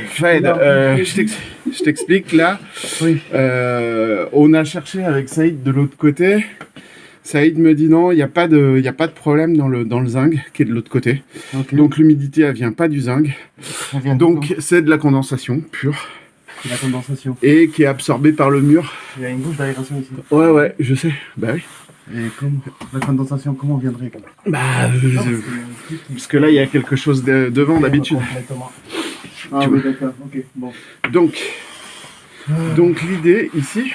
Fred, je t'explique là. Oui. On a cherché avec Saïd de l'autre côté. Saïd me dit non, il n'y a pas de problème dans le zinc qui est de l'autre côté. Okay. Donc l'humidité, elle vient pas du zinc. Donc c'est de la condensation pure. C'est la condensation. Et qui est absorbée par le mur. Il y a une bouche d'aération ici. Ouais, je sais. Bah oui. Et comme la condensation, comment viendrait parce que là, il y a quelque chose devant d'habitude. Complètement. Ah oui, d'accord. Ok, bon. Donc l'idée ici.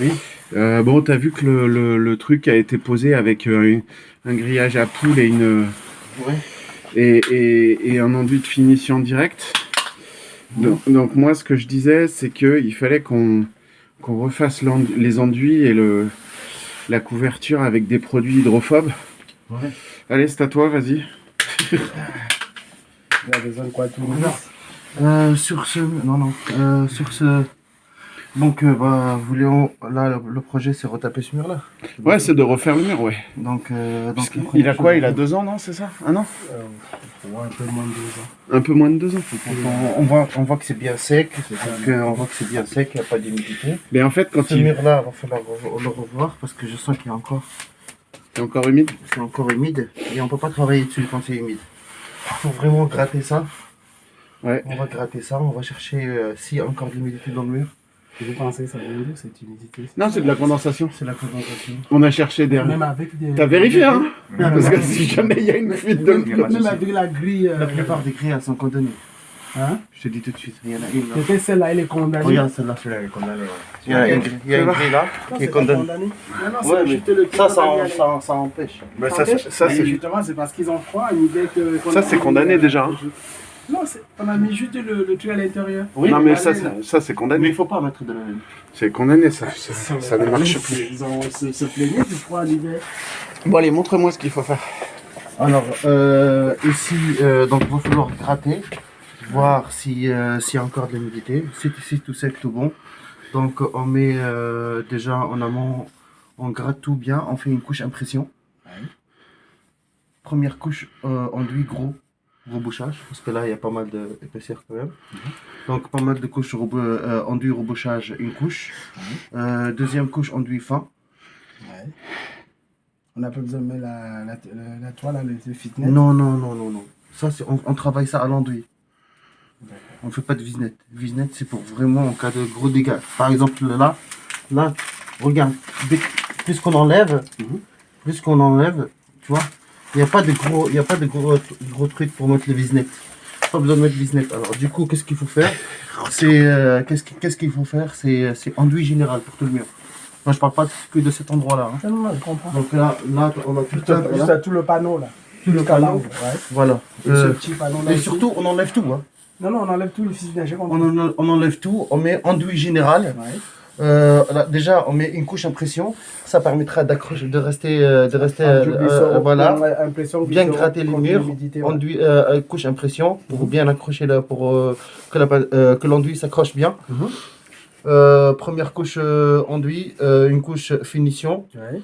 Oui. Bon, t'as vu que le truc a été posé avec un grillage à poule et et un enduit de finition direct. Donc moi, ce que je disais, c'est qu'il fallait qu'on refasse les enduits et la couverture avec des produits hydrophobes. Ouais. Allez, c'est à toi, vas-y. Il y a besoin de quoi tout sur ce... Donc, là, le projet, c'est retaper ce mur-là. Ouais, c'est de refaire le mur, ouais. Donc il a quoi? Il a 2 ans, non? C'est ça? 1 an? Ouais, un peu moins de 2 ans. Un peu moins de 2 ans. On voit que c'est bien sec. On voit que c'est bien sec, il n'y a pas d'humidité. Mais en fait, quand ce mur-là, il va falloir le revoir parce que je sens qu'il y a encore... C'est encore humide? C'est encore humide et on ne peut pas travailler dessus quand c'est humide. Il faut vraiment gratter ça. Ouais. On va gratter ça, on va chercher s'il y a encore de l'humidité dans le mur. Et vous pensez que ça vient d'où cette humidité? Non, c'est de la condensation. C'est la condensation. On a cherché des... Même avec des... T'as vérifié, hein? Parce que si jamais il y a une fuite de... Même avec la grille... La plupart des grilles, elles sont condamnées. Hein? Je te dis tout de suite, il y en a une là. Peut-être celle-là, elle est condamnée. Regarde celle-là, elle est condamnée. Ouais. Il y a une grille là qui est condamnée. Non, Ouais, mais ça empêche. Bah, ça c'est... Justement, c'est parce qu'ils ont froid, ils disaient que... Ça, c'est condamné déjà. Hein. Non, on a mis juste le truc à l'intérieur. Oui, non, mais ça c'est condamné. Mais il ne faut pas mettre de la laine. C'est condamné, ça ne marche plus. Ils ont se plaignaient du froid l'hiver. Bon, allez, montre-moi ce qu'il faut faire. Alors, ici, donc il va falloir gratter, voir s'il y a encore de l'humidité. Si tout sec, tout bon. Donc, on met déjà en amont, on gratte tout bien, on fait une couche impression. Première couche, enduit gros rebouchage, parce que là il y a pas mal d'épaisseur quand même. Donc pas mal de couches enduit rebouchage, une couche. Deuxième couche enduit fin. Ouais. On n'a pas besoin de mettre la toile, le fitness. Non. Ça, on travaille ça à l'enduit. On ne fait pas de visnette. Visnette, c'est pour vraiment en cas de gros dégâts. Par exemple, là, regarde, plus qu'on enlève, tu vois, il n'y a pas de gros trucs pour mettre les visnettes. Pas besoin de mettre visnette. Alors, du coup, qu'est-ce qu'il faut faire? C'est enduit général pour tout le mur. Moi, je parle pas que de cet endroit-là. Hein. Non, je comprends. Donc là, on a tout le panneau là. Tout le panneau. Ouais. Voilà. Ce petit panneau là. Et surtout, on enlève tout. Hein. Non, on enlève tout le fitness, j'ai compris. On enlève tout, on met enduit général. Ouais. Là, déjà, on met une couche impression. Ça permettra d'accrocher, de rester voilà. Bien gratter les murs. Enduit, couche impression pour bien accrocher là, pour que l'enduit s'accroche bien. Première couche enduit, une couche finition. Ouais.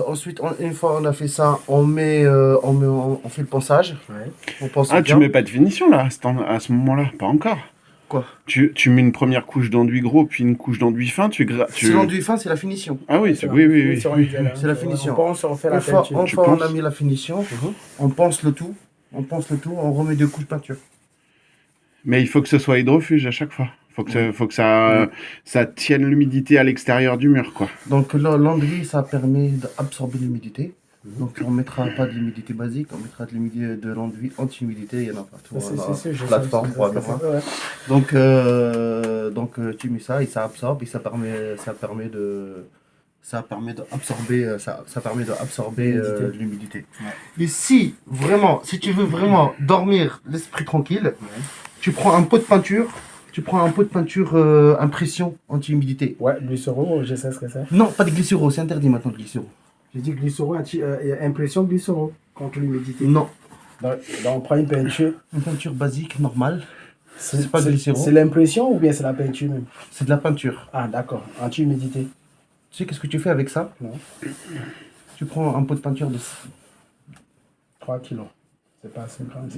Ensuite, une fois on a fait ça, on fait le ponçage. Ouais. On ponce Ah, bien. tu mets pas de finition là, à ce moment-là? Pas encore. Quoi? Tu mets une première couche d'enduit gros, puis une couche d'enduit fin, C'est l'enduit fin, c'est la finition. Ah oui, oui. C'est la finition. On fait la peinture. Une fois on a mis la finition, on ponce le tout, on remet 2 couches de peinture. Mais il faut que ce soit hydrofuge à chaque fois. Faut que ça tienne l'humidité à l'extérieur du mur, quoi. Donc l'enduit, ça permet d'absorber l'humidité. Donc on mettra pas de l'humidité basique, on mettra de l'enduit anti-humidité, il y en a partout. C'est plateforme probablement. Donc tu mets ça et ça absorbe et ça permet d'absorber l'humidité. Et si tu veux vraiment dormir l'esprit tranquille, tu prends un pot de peinture. Impression anti-humidité. Ouais, glycero, je sais ce que c'est. Non, pas de glycéro, c'est interdit maintenant le glycéro. J'ai dit glycero, impression glycero contre l'humidité. Non. Donc on prend une peinture. Une peinture basique, normale. C'est pas de glycéro. C'est l'impression ou bien c'est la peinture même? C'est de la peinture. Ah d'accord, anti-humidité. Tu sais qu'est-ce que tu fais avec ça? Non. Tu prends un pot de peinture de 3 kilos. C'est pas assez grand.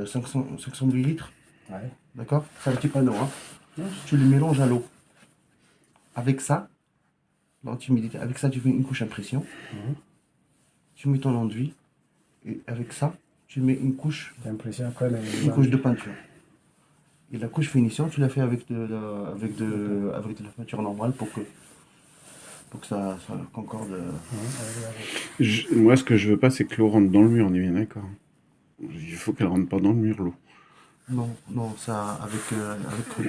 500 millilitres. Ouais. D'accord? C'est un petit panneau. Hein. Tu le mélanges à l'eau. Avec ça, l'anti-humidité, avec ça, tu fais une couche impression. Tu mets ton enduit. Et avec ça, tu mets une couche de peinture. Et la couche finition, tu la fais avec de la peinture normale pour que ça concorde. Moi, ce que je veux pas, c'est que l'eau rentre dans le mur, on est bien d'accord. Il faut qu'elle rentre pas dans le mur, l'eau. Non, ça, avec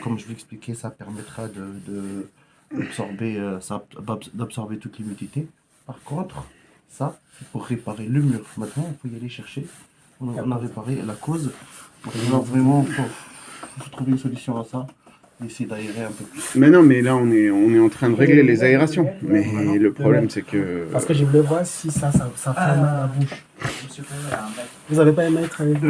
comme je l'expliquais, ça permettra d'absorber toute l'humidité. Par contre, ça, c'est pour réparer le mur. Maintenant, il faut y aller chercher. On a réparé la cause. Alors vraiment, faut trouver une solution à ça. Essayer d'aérer un peu plus. Mais non, mais là, on est en train de régler les aérations. Mais le problème, c'est que... Parce que je voulais voir si ça fait mal à la bouche. Vous n'avez pas un mètre avec vous?